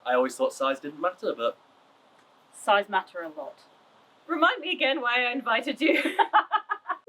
I always thought size didn't matter, but... Size matter a lot. Remind me again why I invited you.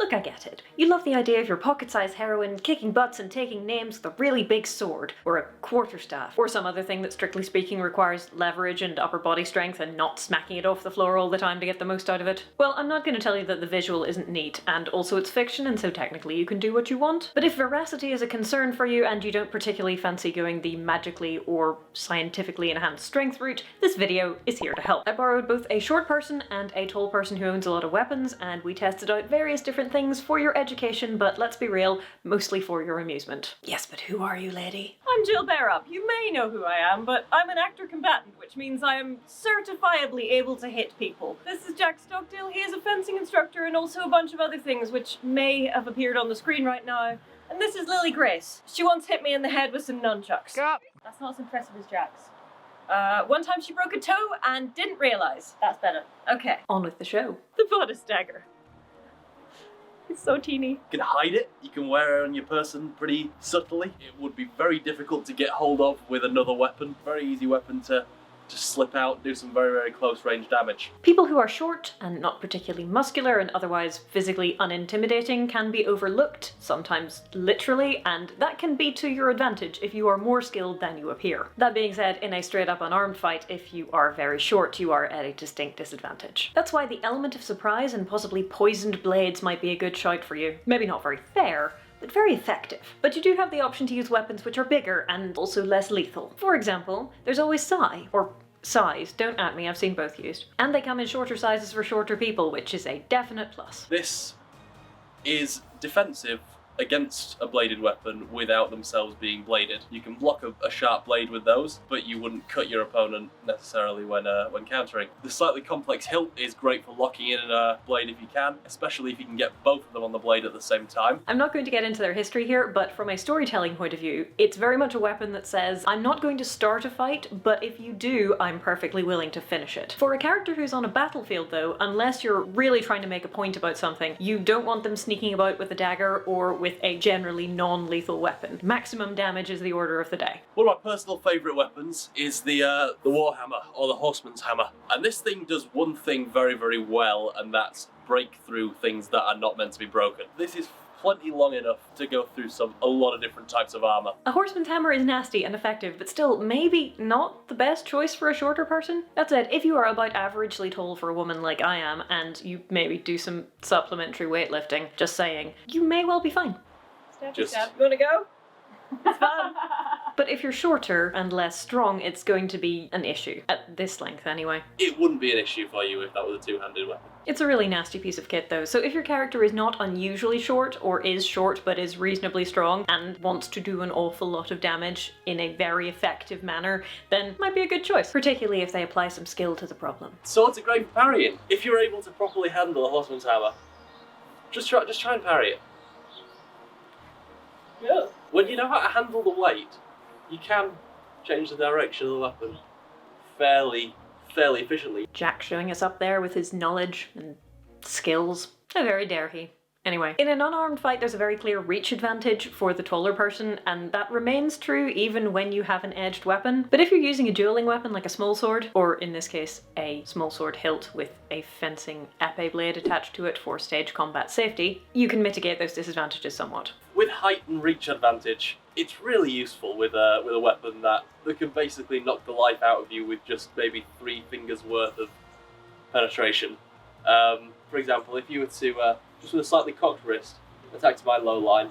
Look, I get it. You love the idea of your pocket-sized heroine kicking butts and taking names with a really big sword, or a quarterstaff, or some other thing that strictly speaking requires leverage and upper body strength and not smacking it off the floor all the time to get the most out of it. Well, I'm not going to tell you that the visual isn't neat, and also it's fiction, and so technically you can do what you want. But if veracity is a concern for you and you don't particularly fancy going the magically or scientifically enhanced strength route, this video is here to help. I borrowed both a short person and a tall person who owns a lot of weapons, and we tested out various different things for your education, but let's be real, mostly for your amusement. Yes, but who are you, lady? I'm Jill Bearup. You may know who I am, but I'm an actor combatant, which means I am certifiably able to hit people. This is Jack Stockdale. He is a fencing instructor and also a bunch of other things which may have appeared on the screen right now. And this is Lily Grace. She once hit me in the head with some nunchucks. Stop. That's not as impressive as Jack's. One time she broke a toe and didn't realise. That's better. Okay. On with the show. The bodice dagger. It's so teeny. You can hide it, you can wear it on your person pretty subtly. It would be very difficult to get hold of with another weapon. Very easy weapon to just slip out, do some very, very close range damage. People who are short and not particularly muscular and otherwise physically unintimidating can be overlooked, sometimes literally, and that can be to your advantage if you are more skilled than you appear. That being said, in a straight up unarmed fight, if you are very short, you are at a distinct disadvantage. That's why the element of surprise and possibly poisoned blades might be a good shout for you. Maybe not very fair, but very effective. But you do have the option to use weapons which are bigger and also less lethal. For example, there's always Sai, or size, don't at me, I've seen both used. And they come in shorter sizes for shorter people, which is a definite plus. This is defensive against a bladed weapon without themselves being bladed. You can block a sharp blade with those, but you wouldn't cut your opponent necessarily when countering. The slightly complex hilt is great for locking in a blade if you can, especially if you can get both of them on the blade at the same time. I'm not going to get into their history here, but from a storytelling point of view, it's very much a weapon that says, I'm not going to start a fight, but if you do, I'm perfectly willing to finish it. For a character who's on a battlefield though, unless you're really trying to make a point about something, you don't want them sneaking about with a dagger or with a generally non-lethal weapon. Maximum damage is the order of the day. One of my personal favourite weapons is the Warhammer, or the Horseman's Hammer. And this thing does one thing very, very well, and that's break through things that are not meant to be broken. This is plenty long enough to go through a lot of different types of armour. A horseman's hammer is nasty and effective, but still maybe not the best choice for a shorter person. That said, if you are about averagely tall for a woman like I am, and you maybe do some supplementary weightlifting, just saying, you may well be fine. Just... You wanna go? It's fun. But if you're shorter and less strong, it's going to be an issue. At this length, anyway. It wouldn't be an issue for you if that was a two-handed weapon. It's a really nasty piece of kit though, so if your character is not unusually short, or is short but is reasonably strong, and wants to do an awful lot of damage in a very effective manner, then it might be a good choice, particularly if they apply some skill to the problem. Swords are great for parrying. If you're able to properly handle a Horseman's Hammer, just try and parry it. Yeah. When you know how to handle the weight, you can change the direction of the weapon fairly efficiently. Jack showing us up there with his knowledge and skills. How very dare he. Anyway, in an unarmed fight there's a very clear reach advantage for the taller person, and that remains true even when you have an edged weapon. But if you're using a dueling weapon like a small sword, or in this case a small sword hilt with a fencing épée blade attached to it for stage combat safety, you can mitigate those disadvantages somewhat. With height and reach advantage, it's really useful with a weapon that can basically knock the life out of you with just maybe 3 fingers worth of penetration. For example, if you were to just with a slightly cocked wrist, attack to my low line.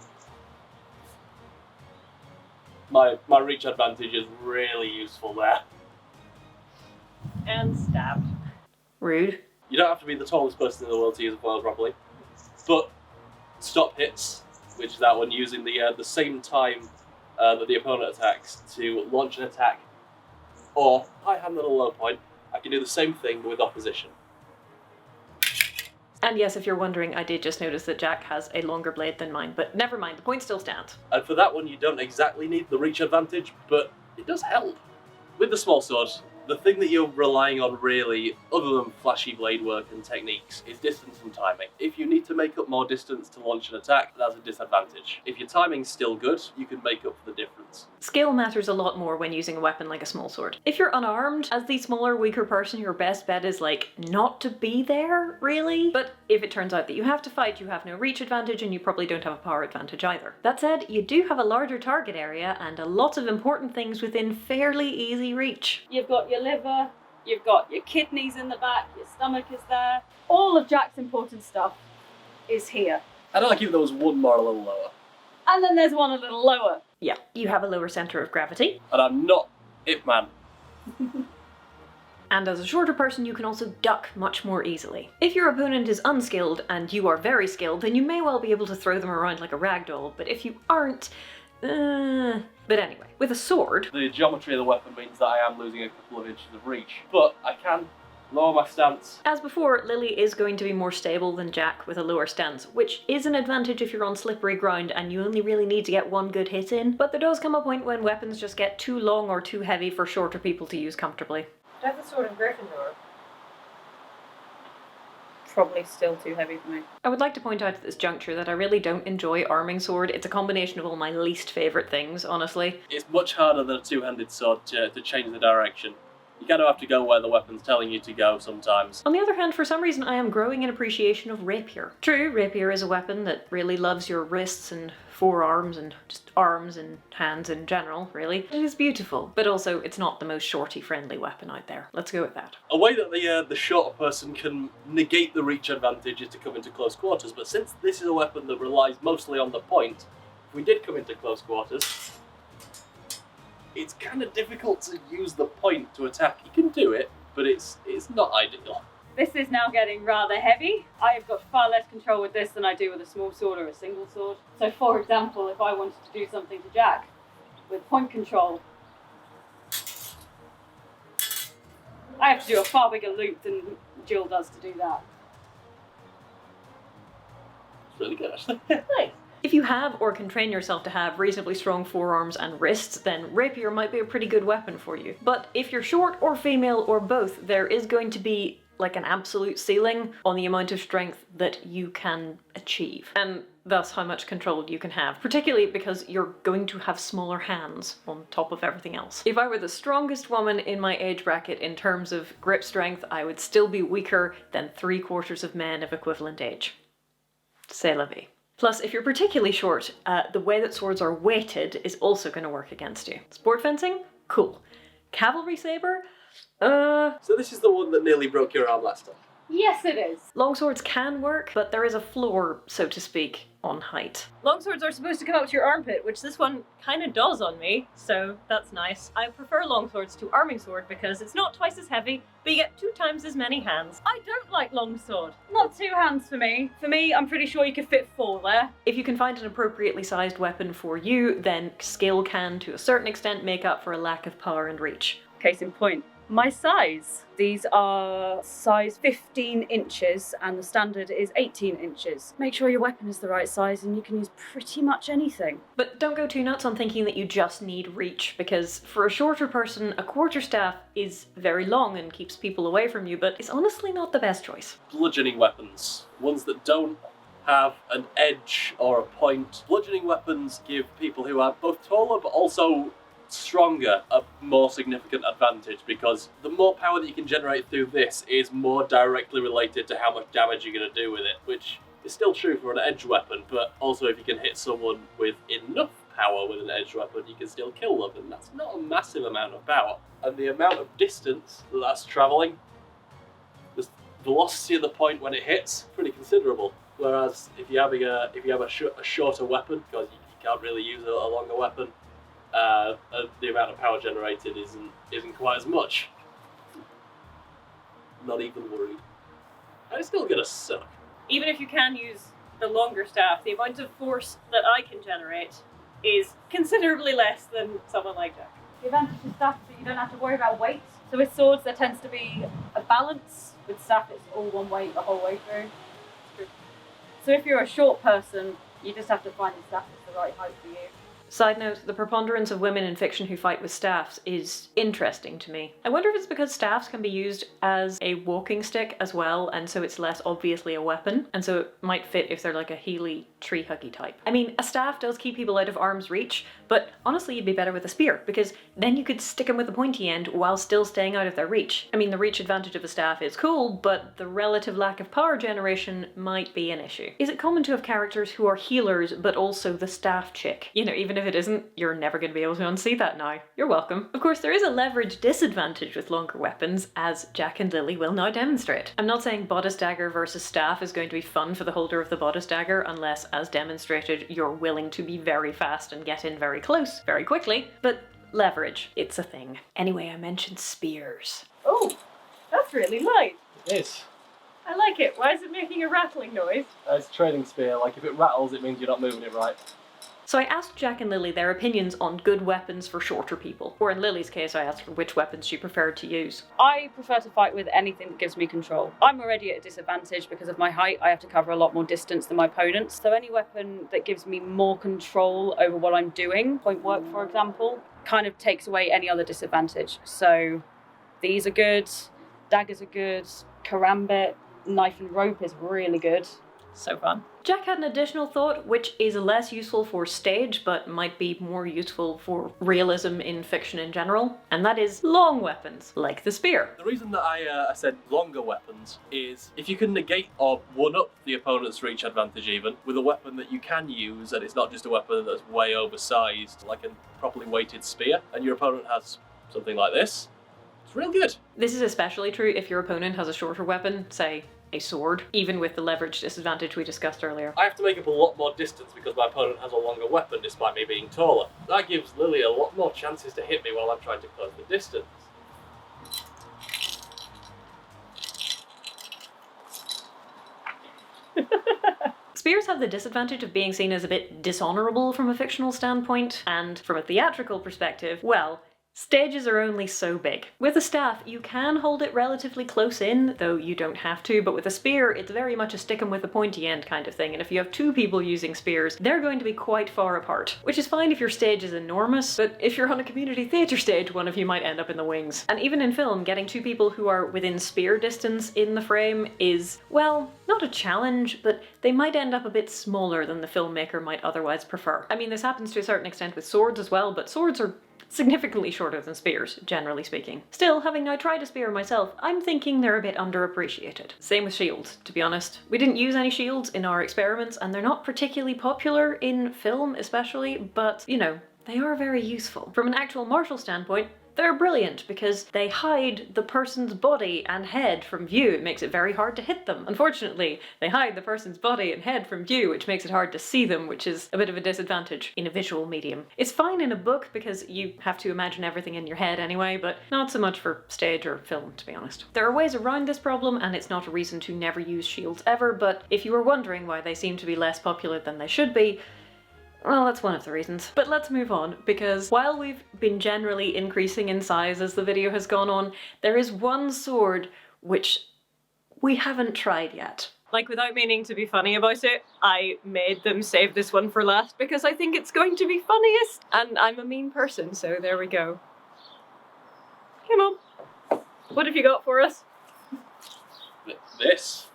My reach advantage is really useful there. And stabbed. Rude. You don't have to be the tallest person in the world to use a foil properly, but stop hits, which is that one using the same time that the opponent attacks to launch an attack, or high hand at a low point, I can do the same thing but with opposition. And yes, if you're wondering, I did just notice that Jack has a longer blade than mine, but never mind, the point still stands. And for that one, you don't exactly need the reach advantage, but it does help. With the small sword, The thing that you're relying on really, other than flashy blade work and techniques, is distance and timing. If you need to make up more distance to launch an attack, that's a disadvantage. If your timing's still good, you can make up for the difference. Skill matters a lot more when using a weapon like a small sword. If you're unarmed, as the smaller, weaker person, your best bet is like not to be there, really. But if it turns out that you have to fight, you have no reach advantage and you probably don't have a power advantage either. That said, you do have a larger target area and a lot of important things within fairly easy reach. You've got your liver, you've got your kidneys in the back, your stomach is there. All of Jack's important stuff is here. I'd argue there was one more a little lower. And then there's one a little lower. Yeah, you have a lower center of gravity. And I'm not Ip Man. And as a shorter person, you can also duck much more easily. If your opponent is unskilled and you are very skilled, then you may well be able to throw them around like a ragdoll, but if you aren't, But anyway, with a sword... The geometry of the weapon means that I am losing a couple of inches of reach, but I can lower my stance. As before, Lily is going to be more stable than Jack with a lower stance, which is an advantage if you're on slippery ground and you only really need to get one good hit in, but there does come a point when weapons just get too long or too heavy for shorter people to use comfortably. I have the sword of Gryffindor. Probably still too heavy for me. I would like to point out at this juncture that I really don't enjoy arming sword. It's a combination of all my least favourite things, honestly. It's much harder than a two-handed sword to change the direction. You kind of have to go where the weapon's telling you to go sometimes. On the other hand, for some reason I am growing an appreciation of rapier. True, rapier is a weapon that really loves your wrists and forearms and just arms and hands in general, really. It is beautiful, but also it's not the most shorty-friendly weapon out there. Let's go with that. A way that the shorter person can negate the reach advantage is to come into close quarters, but since this is a weapon that relies mostly on the point, if we did come into close quarters, it's kind of difficult to use the point to attack. You can do it, but it's not ideal. This is now getting rather heavy. I've got far less control with this than I do with a small sword or a single sword. So for example, if I wanted to do something to Jack with point control, I have to do a far bigger loop than Jill does to do that. It's really good, actually. Nice. If you have or can train yourself to have reasonably strong forearms and wrists, then rapier might be a pretty good weapon for you. But if you're short or female or both, there is going to be like an absolute ceiling on the amount of strength that you can achieve, and thus how much control you can have, particularly because you're going to have smaller hands on top of everything else. If I were the strongest woman in my age bracket in terms of grip strength, I would still be weaker than 3/4 of men of equivalent age. C'est la vie. Plus, if you're particularly short, the way that swords are weighted is also going to work against you. Sport fencing? Cool. Cavalry saber? So this is the one that nearly broke your arm last time. Yes, it is. Longswords can work, but there is a floor, so to speak, on height. Longswords are supposed to come up to your armpit, which this one kind of does on me, so that's nice. I prefer longswords to arming sword because it's not twice as heavy, but you get 2 times as many hands. I don't like longsword. Not 2 hands for me. For me, I'm pretty sure you could fit 4 there. If you can find an appropriately sized weapon for you, then skill can, to a certain extent, make up for a lack of power and reach. Case in point, my size. These are size 15 inches and the standard is 18 inches. Make sure your weapon is the right size and you can use pretty much anything. But don't go too nuts on thinking that you just need reach, because for a shorter person, a quarterstaff is very long and keeps people away from you, but it's honestly not the best choice. Bludgeoning weapons. Ones that don't have an edge or a point. Bludgeoning weapons give people who are both taller but also stronger a more significant advantage, because the more power that you can generate through this is more directly related to how much damage you're going to do with it, which is still true for an edge weapon, but also if you can hit someone with enough power with an edge weapon, you can still kill them, and that's not a massive amount of power. And the amount of distance that that's travelling, the velocity of the point when it hits, pretty considerable. Whereas if you have a shorter weapon, because you can't really use a longer weapon, the amount of power generated isn't quite as much. Not even worried. And it's still gonna suck. Even if you can use the longer staff, the amount of force that I can generate is considerably less than someone like Jack. The advantage of staff is that you don't have to worry about weight. So with swords there tends to be a balance. With staff it's all one weight the whole way through. So if you're a short person, you just have to find the staff that's the right height for you. Side note, the preponderance of women in fiction who fight with staffs is interesting to me. I wonder if it's because staffs can be used as a walking stick as well, and so it's less obviously a weapon, and so it might fit if they're like a Healy tree huggy type. I mean, a staff does keep people out of arm's reach, but honestly you'd be better with a spear, because then you could stick them with the pointy end while still staying out of their reach. I mean, the reach advantage of a staff is cool, but the relative lack of power generation might be an issue. Is it common to have characters who are healers, but also the staff chick? You know, even if it isn't, you're never going to be able to unsee that now. You're welcome. Of course, there is a leverage disadvantage with longer weapons, as Jack and Lily will now demonstrate. I'm not saying bodice dagger versus staff is going to be fun for the holder of the bodice dagger, unless, as demonstrated, you're willing to be very fast and get in very close very quickly, but leverage, it's a thing. Anyway, I mentioned spears. Oh, that's really light. It is. I like it. Why is it making a rattling noise? It's a trading spear. Like, if it rattles, it means you're not moving it right. So I asked Jack and Lily their opinions on good weapons for shorter people. Or in Lily's case, I asked her which weapons she preferred to use. I prefer to fight with anything that gives me control. I'm already at a disadvantage because of my height. I have to cover a lot more distance than my opponents. So any weapon that gives me more control over what I'm doing, point work for example, kind of takes away any other disadvantage. So these are good, daggers are good, karambit, knife and rope is really good. So fun. Jack had an additional thought, which is less useful for stage, but might be more useful for realism in fiction in general, and that is long weapons, like the spear. The reason that I said longer weapons is if you can negate or one-up the opponent's reach advantage even, with a weapon that you can use, and it's not just a weapon that's way oversized, like a properly weighted spear, and your opponent has something like this, it's real good. This is especially true if your opponent has a shorter weapon, say a sword, even with the leverage disadvantage we discussed earlier. I have to make up a lot more distance because my opponent has a longer weapon despite me being taller. That gives Lily a lot more chances to hit me while I'm trying to close the distance. Spears have the disadvantage of being seen as a bit dishonourable from a fictional standpoint, and from a theatrical perspective, well, stages are only so big. With a staff, you can hold it relatively close in, though you don't have to, but with a spear, it's very much a stick 'em with a pointy end kind of thing, and if you have two people using spears, they're going to be quite far apart. Which is fine if your stage is enormous, but if you're on a community theatre stage, one of you might end up in the wings. And even in film, getting two people who are within spear distance in the frame is, well, not a challenge, but they might end up a bit smaller than the filmmaker might otherwise prefer. I mean, this happens to a certain extent with swords as well, but swords are significantly shorter than spears, generally speaking. Still, having now tried a spear myself, I'm thinking they're a bit underappreciated. Same with shields, to be honest. We didn't use any shields in our experiments, and they're not particularly popular in film especially, but, you know, they are very useful. From an actual martial standpoint, they're brilliant because they hide the person's body and head from view. It makes it very hard to hit them. Unfortunately, they hide the person's body and head from view, which makes it hard to see them, which is a bit of a disadvantage in a visual medium. It's fine in a book because you have to imagine everything in your head anyway, but not so much for stage or film, to be honest. There are ways around this problem, and it's not a reason to never use shields ever, but if you were wondering why they seem to be less popular than they should be, well, that's one of the reasons. But let's move on, because while we've been generally increasing in size as the video has gone on, there is one sword which we haven't tried yet. Like, without meaning to be funny about it, I made them save this one for last because I think it's going to be funniest. And I'm a mean person, so there we go. Come on. What have you got for us? This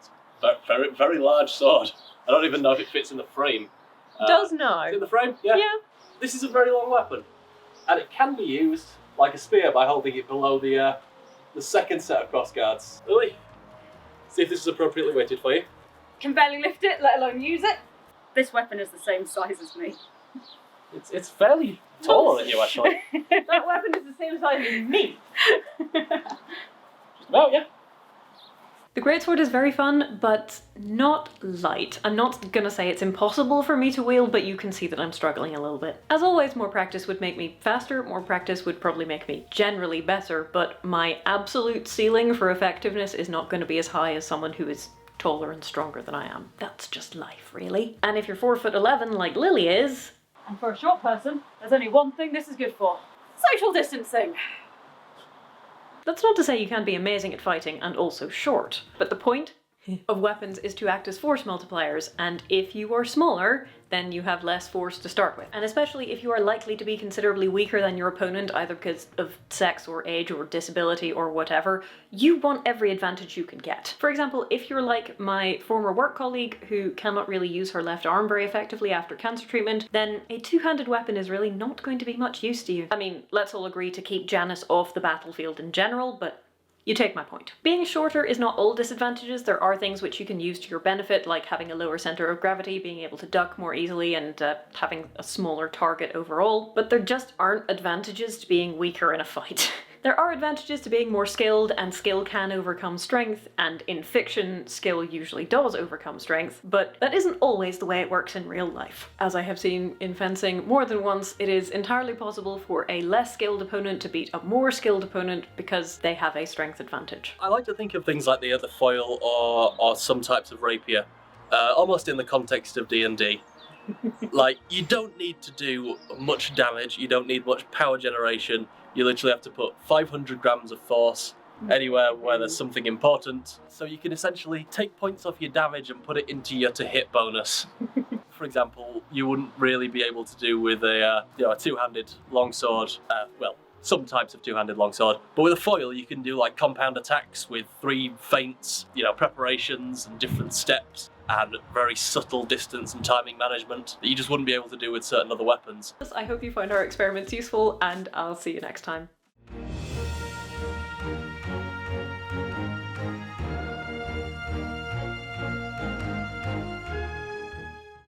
very, very large sword. I don't even know if it fits in the frame. Does now. Is it in the frame? Yeah. Yeah. This is a very long weapon, and it can be used like a spear by holding it below the second set of crossguards. Lily, see if this is appropriately weighted for you. Can barely lift it, let alone use it. This weapon is the same size as me. It's fairly taller than you, actually. That weapon is the same size as me. Just about, yeah. The greatsword is very fun, but not light. I'm not gonna say it's impossible for me to wield, but you can see that I'm struggling a little bit. As always, more practice would make me faster, more practice would probably make me generally better, but my absolute ceiling for effectiveness is not gonna be as high as someone who is taller and stronger than I am. That's just life, really. And if you're 4'11" like Lily is... And for a short person, there's only one thing this is good for. Social distancing. That's not to say you can't be amazing at fighting and also short, but the point of weapons is to act as force multipliers, and if you are smaller, then you have less force to start with. And especially if you are likely to be considerably weaker than your opponent, either because of sex or age or disability or whatever, you want every advantage you can get. For example, if you're like my former work colleague who cannot really use her left arm very effectively after cancer treatment, then a two-handed weapon is really not going to be much use to you. I mean, let's all agree to keep Janice off the battlefield in general, but you take my point. Being shorter is not all disadvantages. There are things which you can use to your benefit, like having a lower center of gravity, being able to duck more easily, and having a smaller target overall. But there just aren't advantages to being weaker in a fight. There are advantages to being more skilled, and skill can overcome strength, and in fiction, skill usually does overcome strength, but that isn't always the way it works in real life. As I have seen in fencing more than once, it is entirely possible for a less skilled opponent to beat a more skilled opponent because they have a strength advantage. I like to think of things like the other foil or some types of rapier, almost in the context of D&D. Like, you don't need to do much damage, you don't need much power generation, you literally have to put 500 grams of force anywhere where there's something important, so you can essentially take points off your damage and put it into your to-hit bonus. For example, you wouldn't really be able to do with a two-handed longsword, well, some types of two-handed longsword, but with a foil you can do like compound attacks with 3 feints, preparations and different steps, and very subtle distance and timing management that you just wouldn't be able to do with certain other weapons. I hope you found our experiments useful, and I'll see you next time.